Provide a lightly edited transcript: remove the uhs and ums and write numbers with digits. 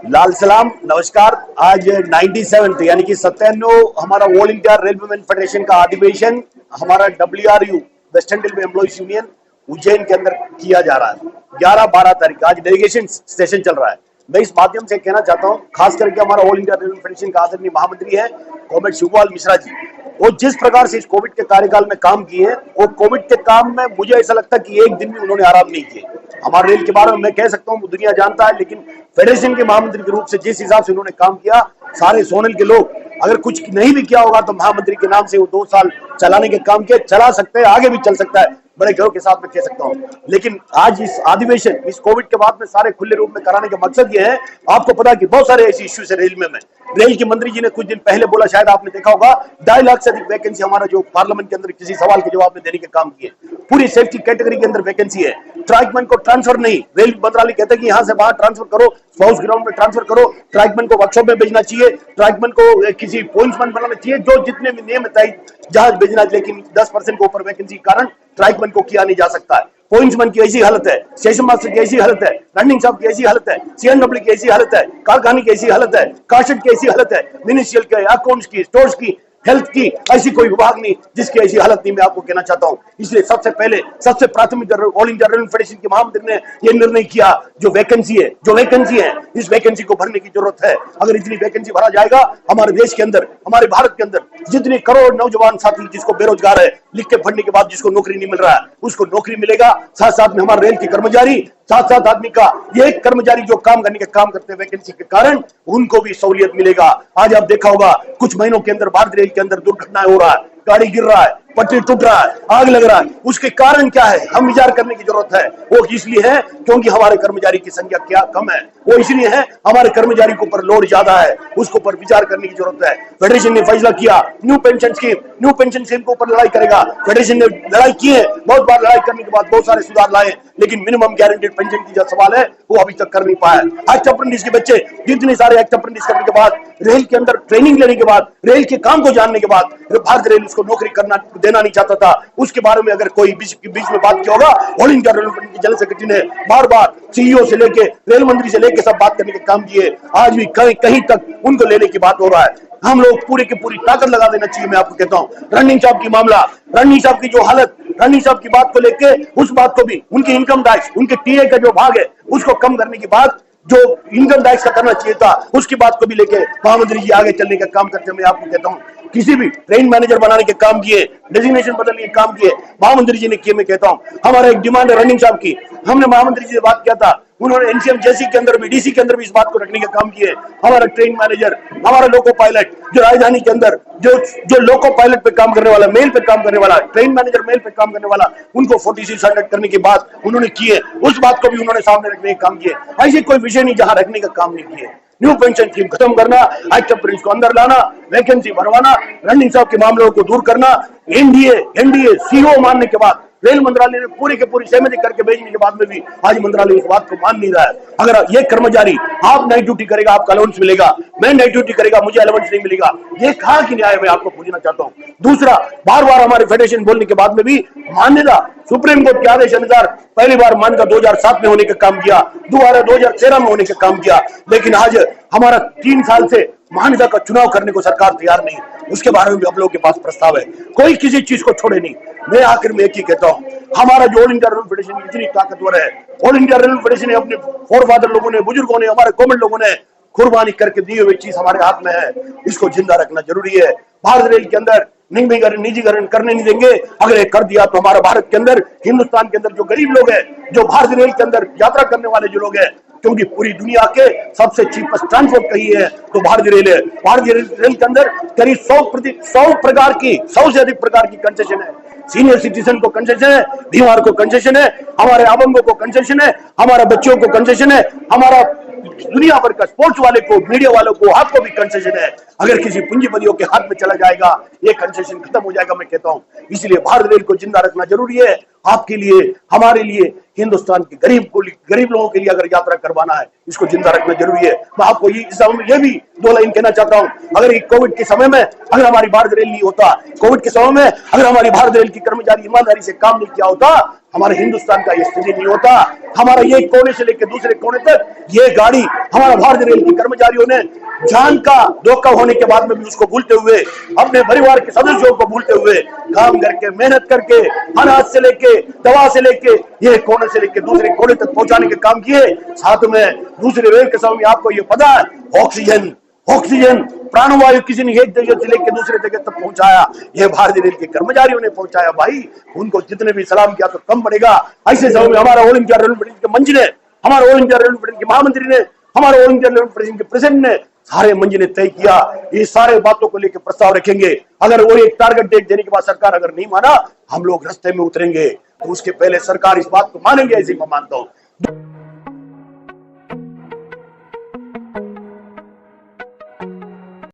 लाल सलाम, नमस्कार। आज 97 यानी कि 97 हमारा ऑल इंडिया रेलवे फेडरेशन का अधिवेशन हमारा WRU western railway employees union Ujjain के अंदर किया जा रहा है। 11-12 तारीख आज डेलीगेशन सेशन चल रहा है। मैं इस माध्यम से कहना चाहता हूं, खास करके हमारा ऑल इंडिया रेलवे फेडरेशन का आदरणीय महामंत्री है कॉमरेड शिवपाल मिश्रा जी, वो जिस प्रकार से इस कोविड के कार्यकाल में काम किए हैं, वो कोविड के काम में मुझे ऐसा लगता है कि एक दिन भी उन्होंने आराम नहीं किए। हमारे रेल के बारे में मैं कह सकता हूं दुनिया जानता है, लेकिन फेडरेशन के महामंत्री के रूप से जिस हिसाब से उन्होंने काम किया, सारे सोनल के लोग अगर कुछ नहीं भी किया होगा तो महामंत्री के नाम से वो 2 साल चलाने के काम किए, चला सकते हैं, आगे भी चल सकता है, बड़े गर्व के साथ में कह सकता हूं। लेकिन आज इस अधिवेशन इस कोविड के बाद में सारे खुले रूप में कराने का मकसद ये है, आपको पता है कि बहुत सारे ऐसे इश्यूज है रेल में। रेल के मंत्री जी ने कुछ दिन पहले बोला, शायद आपने देखा होगा, 2.5 लाख से अधिक वैकेंसी हमारा जो पार्लियामेंट के अंदर किसी सवाल के जवाब में देने के काम किए। पूरी सेफ्टी कैटेगरी के अंदर वैकेंसी है। ट्रैकमैन को ट्रांसफर नहीं, रेल मंत्रालय कहता है कि यहां से बाहर ट्रांसफर करो, स्पाउस ग्राउंड में ट्रांसफर करो, ट्रैकमैन को वर्कशॉप में भेजना चाहिए, ट्रैकमैन को किसी पॉइंट्समैन बनाना चाहिए, जो जितने भी नियम तय जहाज भेजना, लेकिन 10% के ऊपर वैकेंसी के कारण ट्रैकमैन को किया नहीं जा सकता है। पॉइंट्समैन की ऐसी हालत है, स्टेशन मास्टर की ऐसी हालत है, रनिंग स्टाफ की ऐसी हालत है, CNW की ऐसी हालत है, कारखाने की ऐसी हालत है, काशट की ऐसी हालत है, मिनिस्ट्रियल के अकाउंट्स की, स्टोर्स की, हेल्थ की, ऐसी कोई विभाग नहीं जिसकी ऐसी हालत नहीं। मैं आपको कहना चाहता हूं, इसलिए सबसे पहले सबसे प्राथमिक ऑल इंडिया रेलवे फेडरेशन के महामंत्री ने यह निर्णय किया, जो वैकेंसी है इस वैकेंसी को भरने की जरूरत है। अगर इतनी वैकेंसी भरा जाएगा, हमारे देश के अंदर, हमारे भारत के अंदर जितने करोड़ नौजवान साथी जिसको बेरोजगार है, लिख के पढ़ने के बाद जिसको नौकरी नहीं मिल रहा है, उसको नौकरी मिलेगा। साथ साथ में हमारे रेल के कर्मचारी, साथ आदमी का ये कर्मचारी जो काम करने के काम करते हैं वैकेंसी के कारण, उनको भी सहूलियत मिलेगा। आज आप देखा होगा कुछ महीनों के अंदर भारतीय रेल के अंदर दुर्घटनाएं हो रहा है, गाड़ी गिर रहा है, पटरी टूट रहा है, आग लग रहा है। उसके कारण क्या है, हम विचार करने की जरूरत है। वो इसलिए है क्योंकि हमारे कर्मचारी की संख्या क्या कम है, वो इसलिए है हमारे कर्मचारी के ऊपर लोड ज्यादा है, उसके ऊपर विचार करने की जरूरत है। फेडरेशन ने फैसला किया न्यू पेंशन स्कीम के ऊपर लड़ाई करेगा। फेडरेशन ने लड़ाई की है, बहुत बार लड़ाई करने के बाद बहुत सारे सुधार लाए, लेकिन मिनिमम गारंटीड पेंशन की जो सवाल है वो अभी तक कर नहीं पाया। एक्ट अप्रेंटिस के बच्चे, जितने सारे एक्ट अप्रेंटिस करने के बाद, रेल के अंदर ट्रेनिंग लेने के बाद, रेल के काम को जानने के बाद, भारतीय रेल उसको नौकरी करना देना नहीं चाहता था। उसके बारे में अगर कोई बीच में बात किया होगा, ऑल इंडिया रेलवे की जनरल सेक्रेटरी ने बार CEO से लेके रेल मंत्री से लेके सब बात करने के काम किए। आज भी कहीं तक उनको लेने की बात हो रहा है। हम लोग पूरी की पूरी ताकत लगा देना चाहिए। मैं आपको कहता हूं, रनिंग साहब की मामला, रनिंग साहब की जो हालत, रनिंग साहब की बात को लेके, उस बात को भी, उनकी इनकम टैक्स, उनके TA का जो भाग है उसको कम करने की बात, जो इनकम टैक्स का करना चाहिए था, उसकी बात को भी लेके महामंत्री जी आगे चलने का काम करते हैं। मैं आपको कहता हूं, किसी भी ट्रेन मैनेजर बनाने के काम किए, डेजिग्नेशन बदलने के काम किए, महामंत्री जी ने किए। मैं कहता हूं, हमारा एक डिमांड है रनिंग साहब की। हमने महामंत्री जी से बात किया था, उन्होंने NCM JC के अंदर भी, DC के अंदर भी इस बात को रखने का काम किए। हमारा ट्रेन मैनेजर, हमारा लोको पायलट, जो राजधानी के अंदर जो लोको पायलट पे काम करने वाला, मेल पे काम करने वाला, ट्रेन मैनेजर मेल पे काम करने वाला, उनको 4600 करने की बात उन्होंने की है। उस बात को भी उन्होंने सामने रखने का काम किए। ऐसे कोई विषय नहीं जहां रखने का काम नहीं किए। न्यू पेंशन स्कीम खत्म करना, एक्ट अप्रेंटिस को अंदर लाना, वैकेंसी भरवाना, रनिंग साहब के मामलों को दूर करना, NDA CO मानने के बाद, रेल मंत्रालय ने पूरी के पूरी सहमति करके भेजने के बाद में भी आज मंत्रालय इस बात को मान नहीं रहा है। अगर ये कर्मचारी आप नाइट ड्यूटी करेगा आपका अलाउंस मिलेगा, मैं नाइट ड्यूटी करेगा मुझे अलाउंस नहीं मिलेगा, ये कहां की न्याय है? मैं आपको पूछना चाहता हूं। दूसरा, बार हमारे फेडरेशन बोलने के बाद में भी मान्यता सुप्रीम कोर्ट के आदेश अनुसार पहली बार मान्यता 2007 में होने का काम किया, दोबारा 2013 में होने का काम किया, लेकिन आज हमारा 3 साल से मान्यता का चुनाव करने को सरकार तैयार नहीं। उसके बारे में भी आप लोगों के पास प्रस्ताव है, कोई किसी चीज को छोड़े नहीं। मैं आखिर में एक ही कहता हूं, हमारा जो ऑल इंडिया रेलवे फेडरेशन इतनी ताकतवर है, ऑल इंडिया रेलवे फेडरेशन ने अपने फोरफादर लोगों ने, बुजुर्गों ने, हमारे कॉमन लोगों ने कुर्बानी करके दी हुई चीज हमारे हाथ में है, इसको जिंदा रखना जरूरी है। भारत रेल के अंदर निजीकरण करने नहीं देंगे। अगर ये कर दिया तो हमारा भारत के अंदर, हिंदुस्तान के अंदर जो गरीब लोग हैं, जो भारतीय रेल के अंदर यात्रा करने वाले जो लोग हैं, क्योंकि पूरी दुनिया के सबसे चीपेस्ट ट्रांसपोर्ट कही है तो भारतीय रेल है। भारतीय रेल के अंदर करीब 100 से अधिक प्रकार की कंसेशन है। सीनियर सिटीजन को कंसेशन है, बीमार को कंसेशन है, हमारे अपंगों को कंसेशन है, हमारे बच्चों को कंसेशन है, हमारा दुनिया भर का स्पोर्ट्स वाले को, मीडिया वालों को, आपको भी कंसेशन है। अगर किसी पूंजीपतियों के हाथ में चला जाएगा, ये कंसेशन खत्म हो जाएगा। मैं कहता हूं, इसलिए भारत रेल को जिंदा रखना जरूरी है, आपके लिए, हमारे लिए, हिंदुस्तान के गरीब लोगों के लिए अगर यात्रा करवाना है, इसको जिंदा रखना जरूरी है। मैं आपको ये भी 2 लाइन कहना चाहता हूं, अगर कोविड के समय में अगर हमारी भारत रेल नहीं होता, कोविड के समय में अगर हमारी भारत रेल की कर्मचारी ईमानदारी से काम नहीं किया होता, हमारे हिंदुस्तान का ये स्थिति नहीं होता। हमारा ये कोने से लेकर दूसरे कोने तक ये गाड़ी हमारा भारत रेल के कर्मचारियों ने जान का धोखा होने के बाद में भी उसको भूलते हुए, अपने परिवार के सदस्यों को भूलते हुए काम करके, मेहनत करके, अनाज से लेके, दवा से लेके, ये कोने से लेके दूसरे कोने तक पहुंचाने के काम किए। साथ में दूसरे रेल के समय आपको ये पता है, ऑक्सीजन प्राणवायु किसी ने एक जगह से लेकर दूसरे जगह तक पहुंचाया, ये भारतीय रेल के कर्मचारियों ने पहुंचाया। भाई उनको जितने भी सलाम किया तो कम पड़ेगा। ऐसे समय में हमारा ऑल इंडिया रेलवे फेडरेशन के मंच ने, हमारा ऑल इंडिया रेलवे फेडरेशन के महामंत्री ने, हमारे ऑल इंडिया रेलवे फेडरेशन के प्रेसिडेंट ने, सारे मंच ने तय किया ये सारे बातों को लेकर प्रस्ताव रखेंगे। अगर वो एक टारगेट डेट देने के बाद सरकार अगर नहीं माना, हम लोग रास्ते में उतरेंगे। तो उसके पहले सरकार इस बात को मानेंगे, ऐसे मैं मानता हूं।